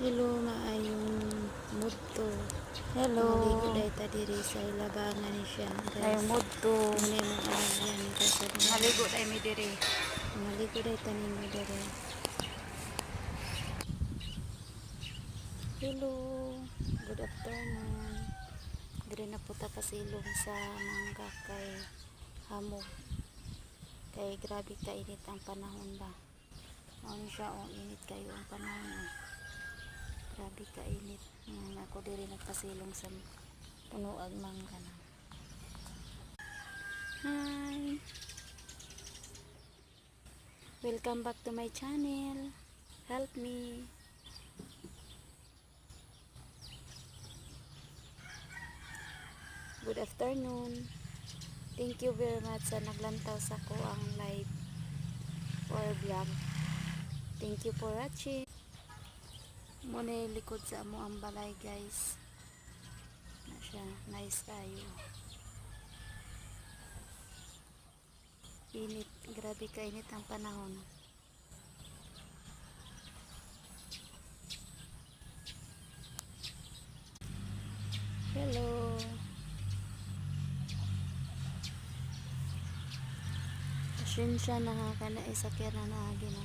Hello, maayong mudto. Hello. Maligo dahi ta diri sa ilabangan ni siya, Ay guys. mood to. Muna yung alagyan ni kasi Maligo tayo mi diri. maligo dahi ta ninyo diri. Hello, good afternoon. Diri na po ta pasilong sa mangga kay hamog. Kay grabe ka init ang panahon ba. Ano siya, init kayo ang panahon. Grabe ka init. Ako diri nagpasilong sa punuag mangga na. Hi! Welcome back to my channel. Help me. Good afternoon. Thank you very much sa naglantaw sa ko ang live or vlog. Thank you for watching. Muna likod sa amo ang balay, guys. Na siya, nice kayo. Init, grabe ka init ang panahon. Hello. Pasensya na ha, kana isakyan na naagi na.